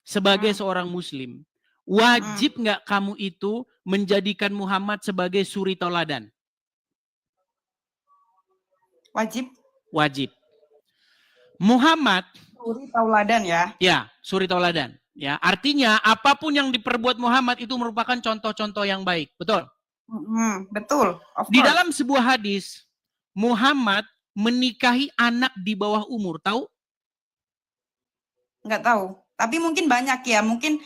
sebagai seorang muslim, wajib nggak kamu itu menjadikan Muhammad sebagai suri tauladan? Wajib. Wajib. Muhammad Suri tauladan ya. Ya, suri tauladan. Ya, artinya apapun yang diperbuat Muhammad itu merupakan contoh-contoh yang baik. Betul? Betul. Di dalam sebuah hadis, Muhammad menikahi anak di bawah umur. Tahu? Nggak tahu. Tapi mungkin banyak ya. Mungkin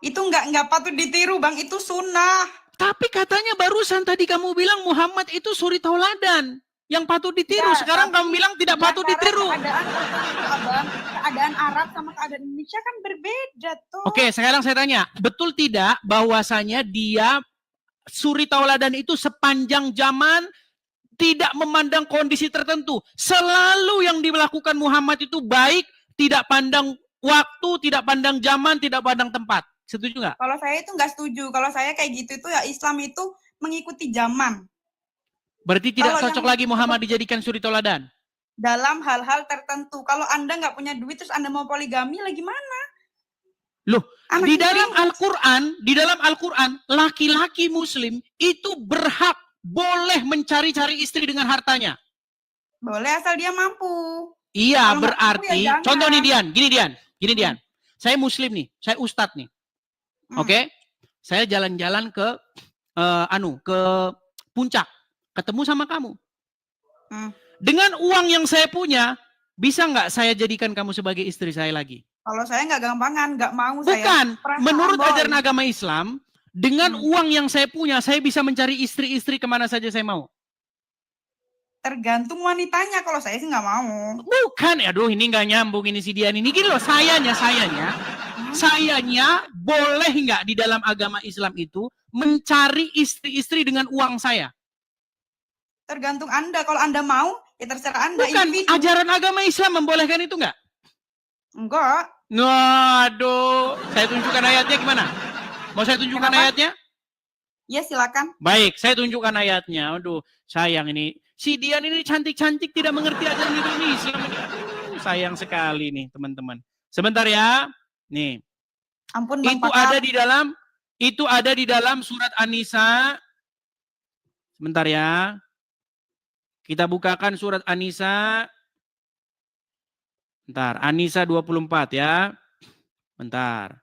itu nggak patut ditiru, Bang. Itu sunnah. Tapi katanya barusan tadi kamu bilang Muhammad itu suri tauladan yang patut ditiru. Ya, sekarang kamu bilang tidak patut ditiru. Keadaan Arab sama keadaan Indonesia kan berbeda tuh. Oke, sekarang saya tanya, betul tidak bahwasanya dia suri tauladan itu sepanjang zaman tidak memandang kondisi tertentu. Selalu yang dilakukan Muhammad itu baik, tidak pandang waktu, tidak pandang zaman, tidak pandang tempat. Setuju nggak? Kalau saya itu nggak setuju. Kalau saya kayak gitu itu ya Islam itu mengikuti zaman. Berarti tidak cocok lagi Muhammad dijadikan suri tauladan? Dalam hal-hal tertentu. Kalau Anda nggak punya duit terus Anda mau poligami lah gimana? Loh, di dalam Al-Quran, laki-laki muslim itu berhak boleh mencari-cari istri dengan hartanya. Boleh asal dia mampu. Iya, berarti, ya contoh nih gini Dian. Saya muslim nih, saya ustadz nih. Oke? Saya jalan-jalan ke ke puncak, ketemu sama kamu. Dengan uang yang saya punya, bisa nggak saya jadikan kamu sebagai istri saya lagi? Kalau saya nggak gampangan, nggak mau. Bukan, menurut ajaran agama Islam, dengan uang yang saya punya, saya bisa mencari istri-istri kemana saja saya mau. Tergantung wanitanya, kalau saya sih nggak mau. Bukan, aduh ini nggak nyambung ini si Dian ini. Gini loh, sayanya boleh nggak di dalam agama Islam itu mencari istri-istri dengan uang saya? Tergantung Anda, kalau Anda mau, ya terserah Anda. Bukan, ajaran agama Islam membolehkan itu nggak? Enggak. Aduh, saya tunjukkan ayatnya gimana? Mau saya tunjukkan ayatnya? Ya silakan. Baik, saya tunjukkan ayatnya. Aduh, sayang ini. Si Dian ini cantik-cantik tidak mengerti ajaran Indonesia. Aduh, sayang sekali nih teman-teman. Sebentar ya. Nih. Ampun Bang Itu Pakar. ada di dalam surat An-Nisa. Sebentar ya. Kita bukakan surat An-Nisa. Bentar, An-Nisa 24 ya. Bentar.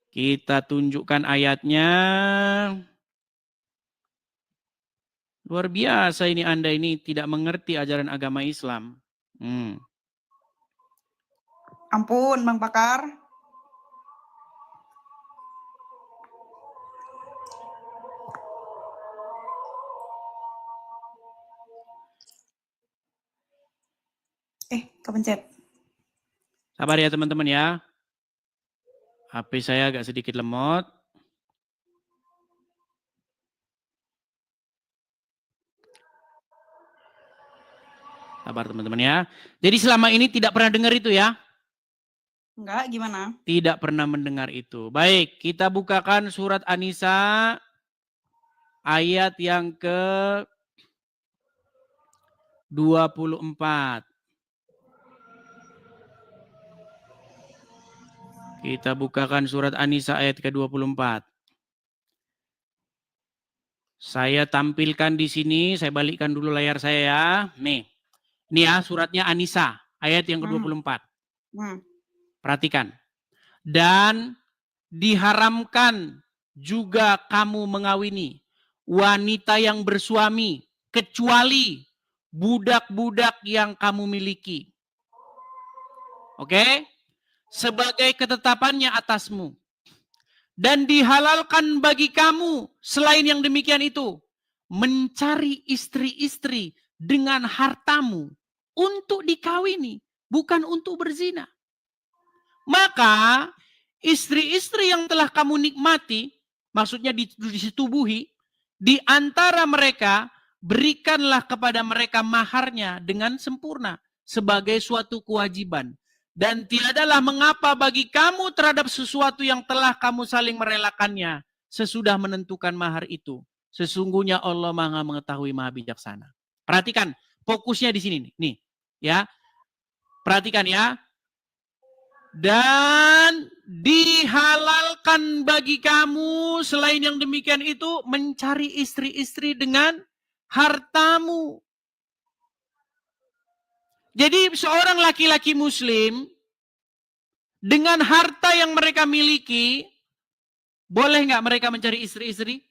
Kita tunjukkan ayatnya. Luar biasa ini Anda ini tidak mengerti ajaran agama Islam. Ampun Bang Pakar. Kepencet. Sabar ya teman-teman ya. HP saya agak sedikit lemot. Sabar teman-teman ya. Jadi selama ini tidak pernah dengar itu ya? Enggak, gimana? Tidak pernah mendengar itu. Baik, kita bukakan surat An-Nisa ayat yang ke 24. Kita bukakan surat An-Nisa ayat ke-24. Saya tampilkan di sini, saya balikkan dulu layar saya ya. Nih, ini ya suratnya An-Nisa ayat yang ke-24. Perhatikan. Dan diharamkan juga kamu mengawini wanita yang bersuami kecuali budak-budak yang kamu miliki. Oke? Sebagai ketetapannya atasmu. Dan dihalalkan bagi kamu selain yang demikian itu mencari istri-istri dengan hartamu untuk dikawini, bukan untuk berzina. Maka istri-istri yang telah kamu nikmati, maksudnya disetubuhi, di antara mereka berikanlah kepada mereka maharnya dengan sempurna sebagai suatu kewajiban. Dan tiadalah mengapa bagi kamu terhadap sesuatu yang telah kamu saling merelakannya sesudah menentukan mahar itu. Sesungguhnya Allah Maha mengetahui, Maha bijaksana. Perhatikan, fokusnya di sini nih, ya. Perhatikan ya. Dan dihalalkan bagi kamu selain yang demikian itu mencari istri-istri dengan hartamu. Jadi seorang laki-laki muslim dengan harta yang mereka miliki, boleh nggak mereka mencari istri-istri?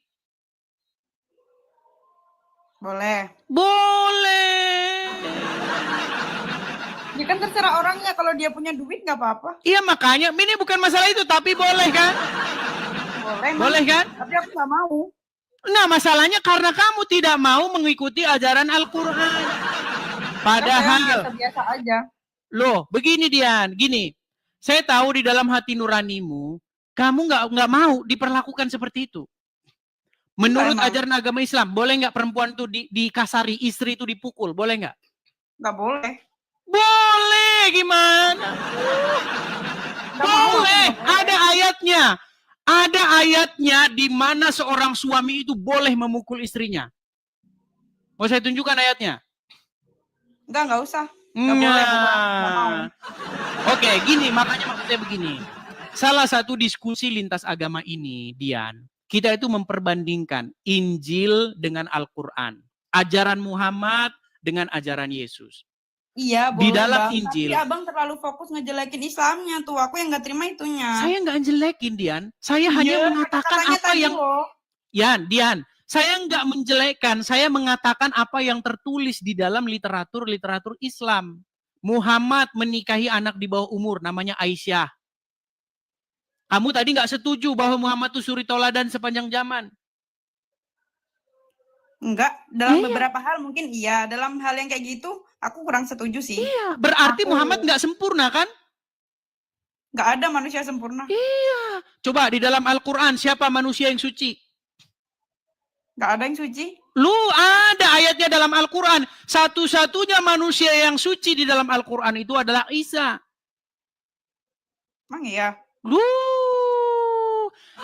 Boleh. Boleh. Ya kan terserah orangnya, kalau dia punya duit nggak apa-apa. Iya makanya, ini bukan masalah itu, tapi boleh kan? Boleh, Boleh kan? tapi aku nggak mau. Nah masalahnya karena kamu tidak mau mengikuti ajaran Al-Quran. Padahal, biasa aja. loh begini Dian, gini. Saya tahu di dalam hati nuranimu, kamu nggak mau diperlakukan seperti itu. Menurut ajaran agama Islam, boleh nggak perempuan itu dikasari, istri itu dipukul, boleh nggak? Nggak boleh. Boleh, gimana? Boleh, ada ayatnya. Ada ayatnya di mana seorang suami itu boleh memukul istrinya. Mau saya tunjukkan ayatnya? Nggak usah. Nggak boleh. Oke, gini, makanya maksudnya begini. Salah satu diskusi lintas agama ini, Dian, kita itu memperbandingkan Injil dengan Al-Quran. Ajaran Muhammad dengan ajaran Yesus. Iya, boleh, di dalam Bang. Injil. Tapi abang terlalu fokus ngejelekin Islamnya tuh. Aku yang nggak terima itunya. Saya nggak jelekin, Dian. Saya hanya mengatakan apa yang... Dian, saya nggak menjelekkan. Saya mengatakan apa yang tertulis di dalam literatur Islam. Muhammad menikahi anak di bawah umur, namanya Aisyah. Kamu tadi nggak setuju bahwa Muhammad itu suri toladan sepanjang zaman? Enggak, dalam beberapa hal mungkin iya. Dalam hal yang kayak gitu, aku kurang setuju sih. Iya, berarti Muhammad nggak sempurna kan? Nggak ada manusia sempurna. Iya. Coba di dalam Al-Quran, siapa manusia yang suci? Nggak ada yang suci. Lu ada ayatnya dalam Al-Quran. Satu-satunya manusia yang suci di dalam Al-Quran itu adalah Isa. Emang iya?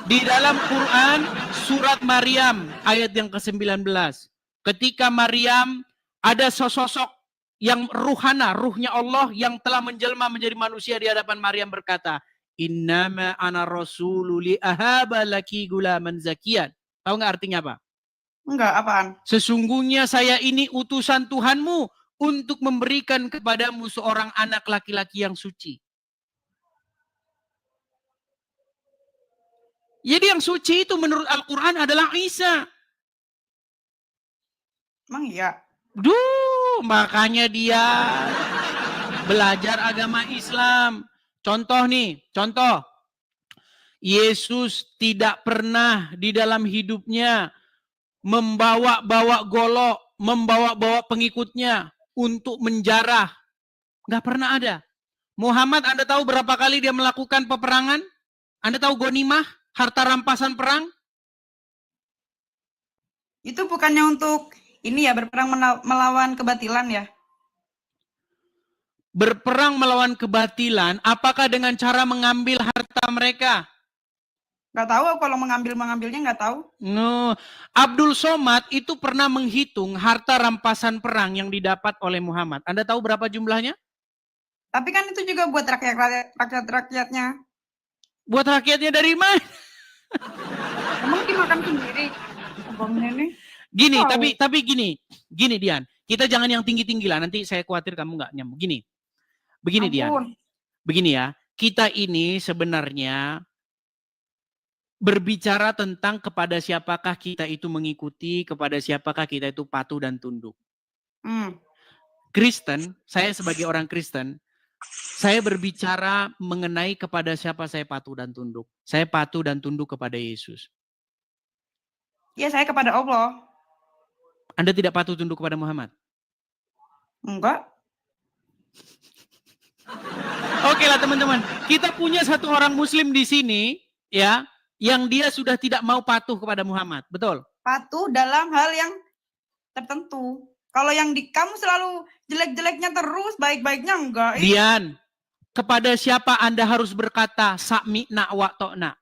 Di dalam Quran surat Maryam ayat yang ke-19. Ketika Maryam ada sosok yang ruhana, ruhnya Allah yang telah menjelma menjadi manusia di hadapan Maryam berkata, "Innama ana rasulu li ahaba laki gulaman zakiyan." Tahu nggak artinya apa? Enggak, apaan? Sesungguhnya saya ini utusan Tuhanmu untuk memberikan kepadamu seorang anak laki-laki yang suci. Jadi yang suci itu menurut Al-Quran adalah Isa. Emang iya? Makanya dia belajar agama Islam. Contoh. Yesus tidak pernah di dalam hidupnya membawa-bawa golok, membawa-bawa pengikutnya untuk menjarah. Nggak pernah ada. Muhammad, Anda tahu berapa kali dia melakukan peperangan? Anda tahu ghanimah? Harta rampasan perang? Itu bukannya untuk ini ya, berperang melawan kebatilan ya? Berperang melawan kebatilan, apakah dengan cara mengambil harta mereka? Nggak tahu, kalau mengambilnya nggak tahu. No. Abdul Somad itu pernah menghitung harta rampasan perang yang didapat oleh Muhammad. Anda tahu berapa jumlahnya? Tapi kan itu juga buat rakyat-rakyatnya. Buat rakyatnya dari mana? Emang dimakan sendiri? Abangnya nih. Gini, tapi gini Dian, kita jangan yang tinggi-tinggi lah, nanti saya khawatir kamu nggak nyambung. Begini Dian, begini ya, kita ini sebenarnya berbicara tentang kepada siapakah kita itu mengikuti, kepada siapakah kita itu patuh dan tunduk. Kristen, saya sebagai orang Kristen, saya berbicara mengenai kepada siapa saya patuh dan tunduk. Saya patuh dan tunduk kepada Yesus. Ya, saya kepada Allah. Anda tidak patuh tunduk kepada Muhammad? Enggak. Oke lah teman-teman. Kita punya satu orang muslim di sini, ya, yang dia sudah tidak mau patuh kepada Muhammad. Betul? Patuh dalam hal yang tertentu. Kalau yang kamu selalu jelek-jeleknya terus, baik-baiknya enggak. Dian, kepada siapa Anda harus berkata sami'na wa ta'na?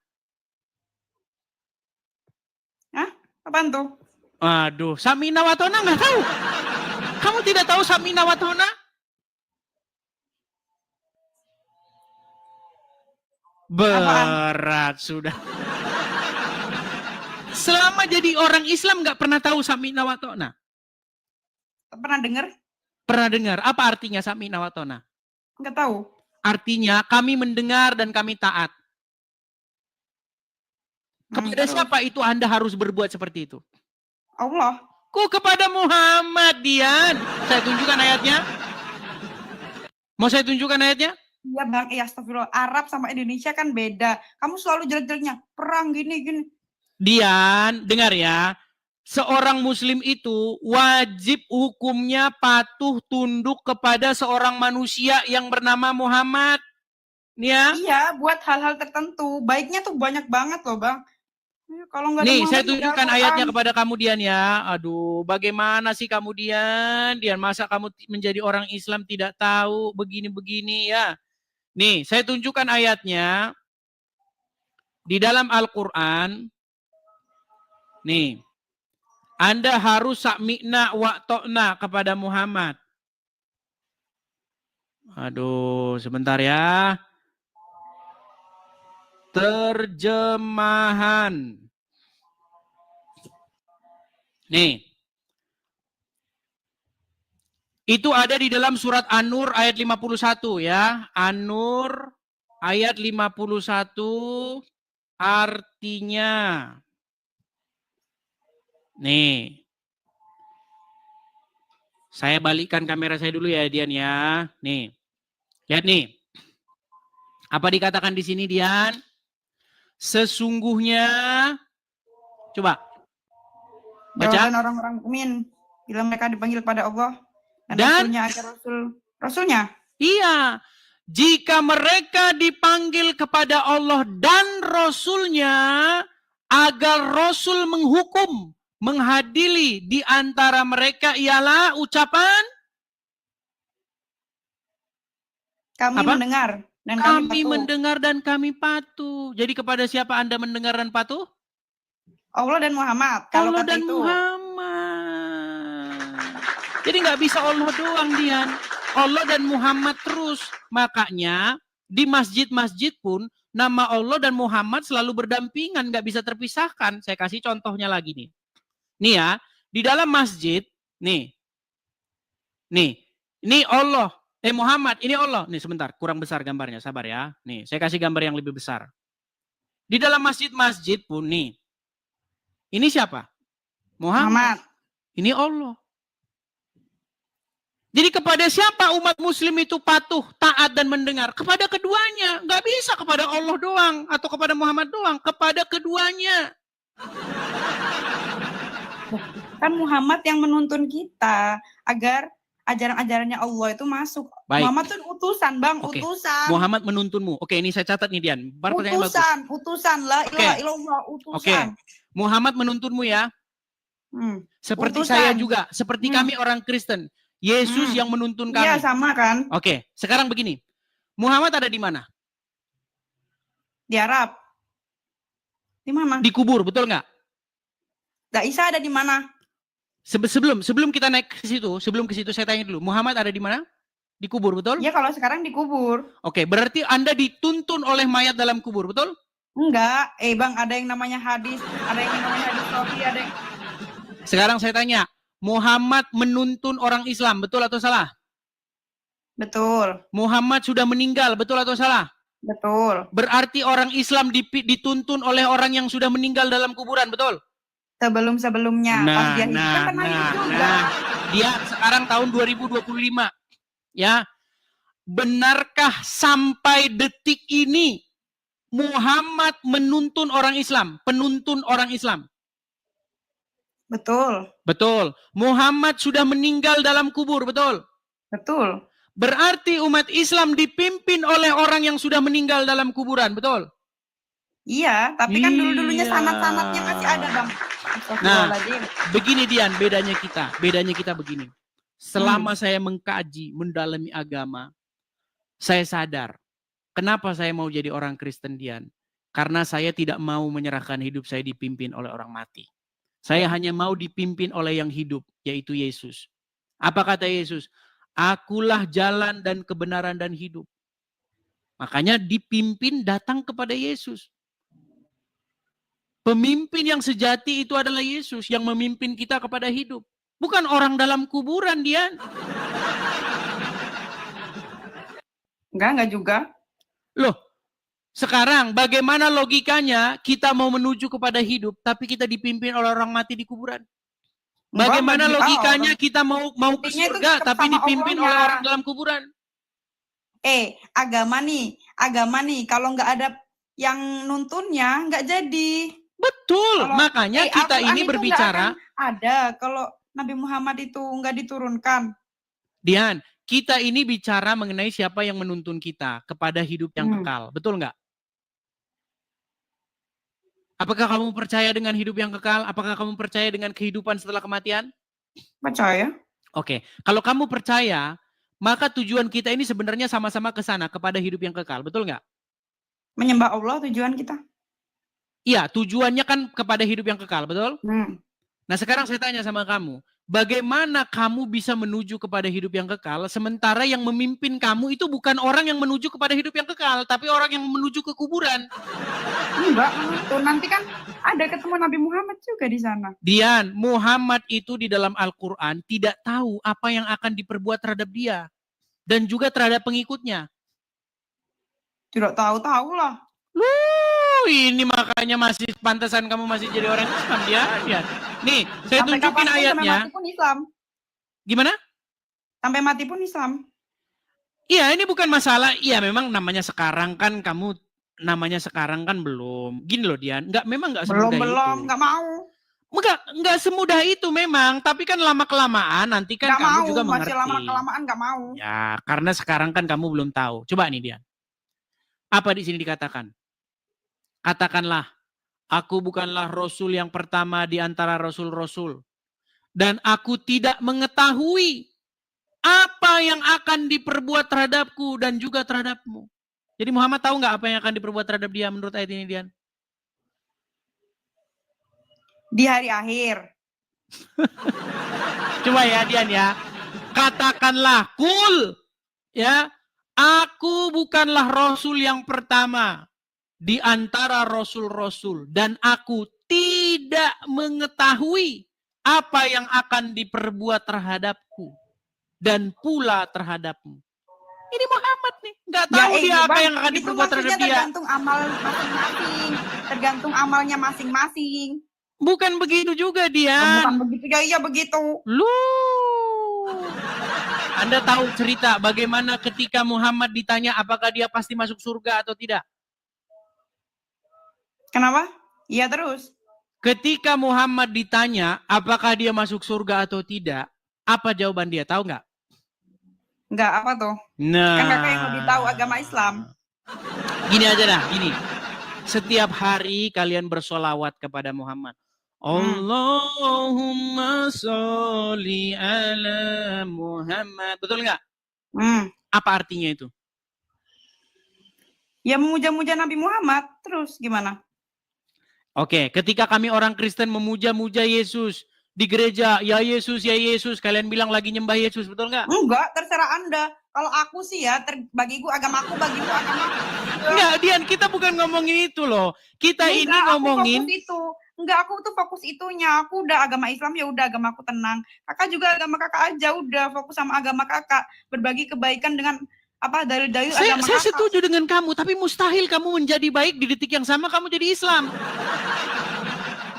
Hah? Apaan tuh? Aduh, sami'na wa ta'na nggak tahu. Kamu tidak tahu sami'na wa ta'na? Apaan? Berat sudah. Selama jadi orang Islam nggak pernah tahu sami'na wa ta'na. Pernah dengar? Pernah dengar apa artinya sami'na wa ta'na? Enggak tahu. Artinya kami mendengar dan kami taat. Kepada Terus? siapa itu Anda harus berbuat seperti itu? Allah. Kok kepada Muhammad, Dian? Saya tunjukkan ayatnya. Mau saya tunjukkan ayatnya? Iya Bang, iya astagfirullah. Arab sama Indonesia kan beda. Kamu selalu jelek-jeleknya perang gini. Dian, dengar ya. Seorang muslim itu wajib hukumnya patuh tunduk kepada seorang manusia yang bernama Muhammad. Ya. Iya, buat hal-hal tertentu. Baiknya tuh banyak banget loh Bang. Kalau nggak ada Nih, saya Muhammad, nggak ada tunjukkan Al-Quran. ayatnya kepada kamu Dian ya. Aduh, bagaimana sih kamu Dian? Dian, masa kamu menjadi orang Islam tidak tahu begini-begini ya? Nih, saya tunjukkan ayatnya. Di dalam Al-Quran, nih, Anda harus sami'na wa ta'na kepada Muhammad. Aduh, sebentar ya. Terjemahan. Nih. Itu ada di dalam surat An-Nur ayat 51 ya. An-Nur ayat 51 artinya. Nih. Saya balikkan kamera saya dulu ya Dian ya. Nih. Lihat nih. Apa dikatakan di sini Dian? Sesungguhnya, coba baca. Jawaban orang-orang mukmin bila mereka dipanggil pada Allah dan Rasulnya agar Rasulnya. Iya, jika mereka dipanggil kepada Allah dan Rasulnya agar Rasul menghukum, menghadili di antara mereka ialah ucapan Kami apa? mendengar dan Kami patuh. mendengar dan kami patuh. Jadi kepada siapa Anda mendengar dan patuh? Allah dan Muhammad. Kalau Allah kata dan itu. Muhammad. Jadi nggak bisa Allah doang Dian. Allah dan Muhammad terus. Makanya di masjid-masjid pun nama Allah dan Muhammad selalu berdampingan, nggak bisa terpisahkan. Saya kasih contohnya lagi nih. Nih ya, di dalam masjid, nih ini Allah, Muhammad, ini Allah. Nih sebentar, kurang besar gambarnya, sabar ya. Nih, saya kasih gambar yang lebih besar. Di dalam masjid-masjid pun nih, ini siapa? Muhammad. Ini Allah. Jadi kepada siapa umat muslim itu patuh, taat dan mendengar? Kepada keduanya. Nggak bisa kepada Allah doang atau kepada Muhammad doang. Kepada keduanya. Kan Muhammad yang menuntun kita agar ajaran-ajarannya Allah itu masuk. Baik. Muhammad itu utusan, Bang, utusan. Muhammad menuntunmu. Oke, ini saya catat nih Dian. Utusan, la ilaha illallah, utusan. Muhammad menuntunmu ya. Seperti utusan. Saya juga, seperti kami orang Kristen. Yesus yang menuntun kami. Iya, sama kan? Oke, sekarang begini. Muhammad ada di mana? Di Arab. Di mana? Di kubur, betul nggak? Nggak Isa ada di mana? Sebelum kita naik ke situ, saya tanya dulu. Muhammad ada di mana? Di kubur, betul? Iya, kalau sekarang di kubur. Oke, berarti Anda dituntun oleh mayat dalam kubur, betul? Enggak. Bang, ada yang namanya hadis, ada yang namanya hadis sofi, ada yang... Sekarang saya tanya, Muhammad menuntun orang Islam, betul atau salah? Betul. Muhammad sudah meninggal, betul atau salah? Betul. Berarti orang Islam dituntun oleh orang yang sudah meninggal dalam kuburan, betul? Sebelum-sebelumnya. Pas dia hidup kan pernah hidup juga. Dia sekarang tahun 2025. Ya. Benarkah sampai detik ini Muhammad menuntun orang Islam, penuntun orang Islam? Betul. Betul. Muhammad sudah meninggal dalam kubur, betul? Betul. Berarti umat Islam dipimpin oleh orang yang sudah meninggal dalam kuburan, betul? Iya, tapi kan dulu-dulunya sanad-sanadnya masih ada, Bang. Nah, begini Dian, bedanya kita begini. Selama saya mengkaji, mendalami agama, saya sadar, kenapa saya mau jadi orang Kristen Dian? Karena saya tidak mau menyerahkan hidup saya dipimpin oleh orang mati. Saya hanya mau dipimpin oleh yang hidup, yaitu Yesus. Apa kata Yesus? Akulah jalan dan kebenaran dan hidup. Makanya dipimpin datang kepada Yesus. Pemimpin yang sejati itu adalah Yesus yang memimpin kita kepada hidup. Bukan orang dalam kuburan dia. Enggak juga. Loh, sekarang bagaimana logikanya kita mau menuju kepada hidup tapi kita dipimpin oleh orang mati di kuburan? Bagaimana logikanya kita mau ke Intinya itu surga tetap tapi sama dipimpin oleh Allahnya. orang dalam kuburan? Agama nih, kalau nggak ada yang nuntunnya, nggak jadi. Betul, Kalau, makanya kita Al-Quran ini itu nggak berbicara. akan ada kalau Nabi Muhammad itu nggak diturunkan. Dian, kita ini bicara mengenai siapa yang menuntun kita kepada hidup yang kekal. Betul nggak? Apakah kamu percaya dengan hidup yang kekal? Apakah kamu percaya dengan kehidupan setelah kematian? Percaya. Oke, kalau kamu percaya, maka tujuan kita ini sebenarnya sama-sama ke sana, kepada hidup yang kekal. Betul nggak? Menyembah Allah tujuan kita. Iya, tujuannya kan kepada hidup yang kekal, betul? Nah, sekarang saya tanya sama kamu, bagaimana kamu bisa menuju kepada hidup yang kekal, sementara yang memimpin kamu itu bukan orang yang menuju kepada hidup yang kekal, tapi orang yang menuju ke kuburan? Enggak, nanti kan ada ketemu Nabi Muhammad juga di sana. Dian, Muhammad itu di dalam Al-Quran tidak tahu apa yang akan diperbuat terhadap dia, dan juga terhadap pengikutnya. Tidak tahu lah. Ini makanya masih pantasan kamu masih jadi orang Islam, ya. Nih, saya sampai tunjukin ayatnya. Sampai mati pun Islam. Gimana? Sampai mati pun Islam. Iya, ini bukan masalah. Iya, memang namanya sekarang kan kamu namanya sekarang kan belum. Gini loh, Dian, memang nggak semudah itu. Belum, nggak mau. Nggak semudah itu memang, tapi kan lama kelamaan nanti kan kamu juga mengerti. Masih lama kelamaan nggak mau. Ya, karena sekarang kan kamu belum tahu. Coba nih, Dian. Apa di sini dikatakan? Katakanlah, aku bukanlah Rasul yang pertama di antara Rasul-Rasul. Dan aku tidak mengetahui apa yang akan diperbuat terhadapku dan juga terhadapmu. Jadi Muhammad tahu nggak apa yang akan diperbuat terhadap dia menurut ayat ini, Dian? Di hari akhir. Coba ya, Dian ya. Katakanlah, kul. Ya, aku bukanlah Rasul yang pertama di antara Rasul-Rasul. Dan aku tidak mengetahui apa yang akan diperbuat terhadapku. Dan pula terhadapmu. Ini Muhammad nih. Nggak tahu dia apa yang akan diperbuat terhadap dia. Tergantung amal masing-masing. Tergantung amalnya masing-masing. Bukan begitu juga, Dian. Bukan begitu, ya iya begitu. Anda tahu cerita bagaimana ketika Muhammad ditanya apakah dia pasti masuk surga atau tidak? Kenapa? Iya terus. Ketika Muhammad ditanya apakah dia masuk surga atau tidak, apa jawaban dia? Tahu nggak? Nggak, apa tuh? Nah. Kan kakak yang lebih tahu agama Islam. Gini aja dah, gini. Setiap hari kalian bersolawat kepada Muhammad. Allahumma sholli ala Muhammad. Betul nggak? Apa artinya itu? Ya memuja-muja Nabi Muhammad. Terus gimana? Oke, ketika kami orang Kristen memuja-muja Yesus di gereja, ya Yesus, kalian bilang lagi nyembah Yesus, betul nggak? Enggak, terserah Anda. Kalau aku sih ya, bagiku agamaku, bagiku agamaku. Enggak, Dian, kita bukan ngomongin itu loh. Kita ini ngomongin Enggak, aku tuh fokus itunya. Aku udah agama Islam, ya udah agamaku tenang. Kakak juga agama kakak aja, udah fokus sama agama kakak. Berbagi kebaikan dengan dalil-dalil agama kakak. Saya setuju dengan kamu, tapi mustahil kamu menjadi baik di detik yang sama kamu jadi Islam.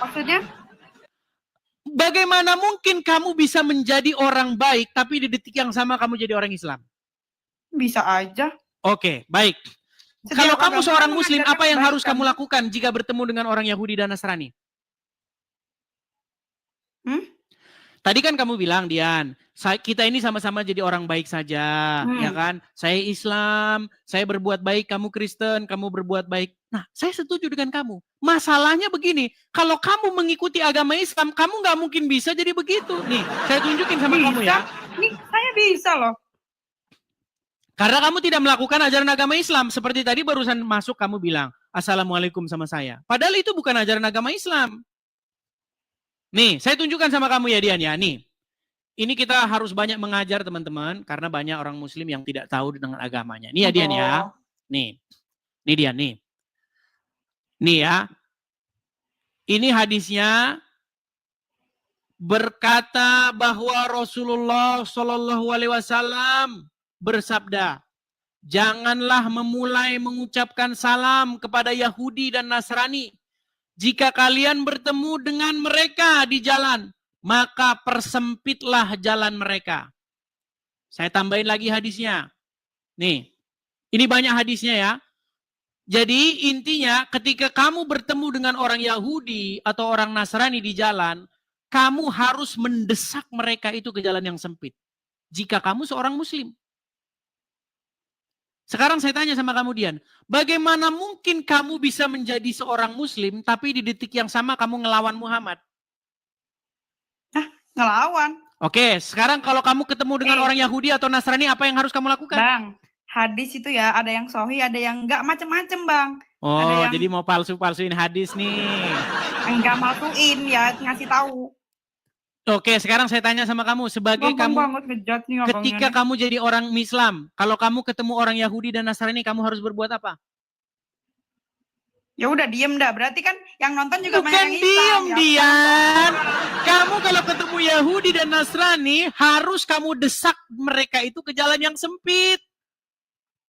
Maksudnya? Bagaimana mungkin kamu bisa menjadi orang baik, tapi di detik yang sama kamu jadi orang Islam? Bisa aja. Oke, baik. Kalau kamu seorang Muslim, apa yang harus kamu lakukan jika bertemu dengan orang Yahudi dan Nasrani? Tadi kan kamu bilang, Dian, kita ini sama-sama jadi orang baik saja, ya kan? Saya Islam, saya berbuat baik, kamu Kristen, kamu berbuat baik. Nah, saya setuju dengan kamu. Masalahnya begini, kalau kamu mengikuti agama Islam, kamu nggak mungkin bisa jadi begitu. Nih, saya tunjukin sama kamu ya. Nih, saya bisa loh. Karena kamu tidak melakukan ajaran agama Islam. Seperti tadi barusan masuk kamu bilang, Assalamualaikum sama saya. Padahal itu bukan ajaran agama Islam. Nih, saya tunjukkan sama kamu ya, Dian ya. Nih, ini kita harus banyak mengajar teman-teman. Karena banyak orang Muslim yang tidak tahu dengan agamanya. Nih ya, Dian ya. Nih dia nih. Nih ya. Ini hadisnya berkata bahwa Rasulullah Shallallahu Alaihi Wasallam bersabda, janganlah memulai mengucapkan salam kepada Yahudi dan Nasrani. Jika kalian bertemu dengan mereka di jalan, maka persempitlah jalan mereka. Saya tambahin lagi hadisnya. Nih, ini banyak hadisnya ya. Jadi intinya ketika kamu bertemu dengan orang Yahudi atau orang Nasrani di jalan, kamu harus mendesak mereka itu ke jalan yang sempit. Jika kamu seorang Muslim. Sekarang saya tanya sama kamu Dian, bagaimana mungkin kamu bisa menjadi seorang Muslim tapi di detik yang sama kamu ngelawan Muhammad? Ngelawan. Oke, sekarang kalau kamu ketemu dengan orang Yahudi atau Nasrani, apa yang harus kamu lakukan? Bang, hadis itu ya ada yang sahih, ada yang enggak, macem-macem Bang. Oh, ada yang jadi mau palsu-palsuin hadis nih. Enggak malsuin ya, ngasih tahu. Oke, sekarang saya tanya sama kamu, sebagai Bang, kamu banget ngejat nih ketika kamu jadi orang Islam, kalau kamu ketemu orang Yahudi dan Nasrani, kamu harus berbuat apa? Ya udah diem dah, berarti kan yang nonton juga Bukan banyak yang Islam. diem, Dian. Kamu kalau ketemu Yahudi dan Nasrani, harus kamu desak mereka itu ke jalan yang sempit.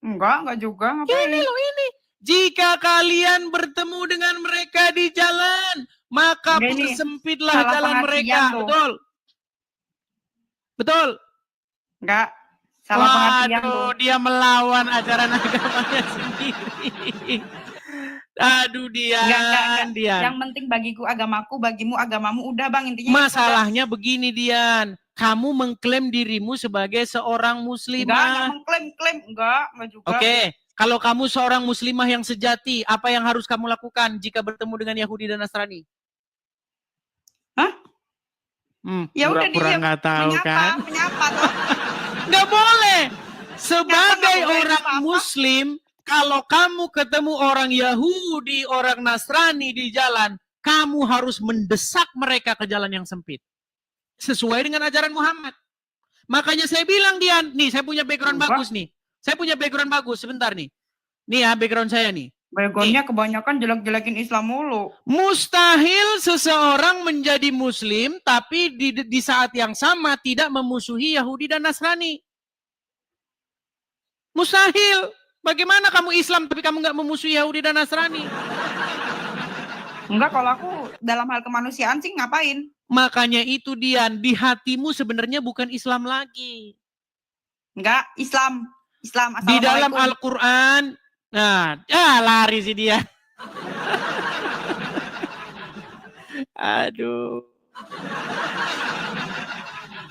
Enggak juga. Ngapain? Ini loh ini. Jika kalian bertemu dengan mereka di jalan, maka persempitlah jalan mereka. Tuh. Betul? Betul? Enggak. Salah pengertian tuh. Dia melawan ajaran agamanya sendiri. Aduh Dian. Yang penting bagiku agamaku, bagimu agamamu. Udah Bang, intinya. Masalahnya begini Dian. Kamu mengklaim dirimu sebagai seorang muslimah. Enggak mengklaim. Enggak juga. Oke. Kalau kamu seorang muslimah yang sejati, apa yang harus kamu lakukan jika bertemu dengan Yahudi dan Nasrani? Hah? Ya udah dia nggak tahu kan? Menyapa tuh. Nggak boleh. Sebagai orang Muslim, kalau kamu ketemu orang Yahudi, orang Nasrani di jalan, kamu harus mendesak mereka ke jalan yang sempit. Sesuai dengan ajaran Muhammad. Makanya saya bilang Dian, nih saya punya background bagus nih. Saya punya background bagus, sebentar nih. Nih ya background saya nih. Backgroundnya kebanyakan jelek-jelekin Islam mulu. Mustahil seseorang menjadi Muslim, tapi di saat yang sama tidak memusuhi Yahudi dan Nasrani. Mustahil. Bagaimana kamu Islam tapi kamu nggak memusuhi Yahudi dan Nasrani? Enggak, kalau aku dalam hal kemanusiaan sih ngapain? Makanya itu Dian, di hatimu sebenarnya bukan Islam lagi. Enggak, Islam. Di dalam Al-Quran, nah, lari sih dia. Aduh.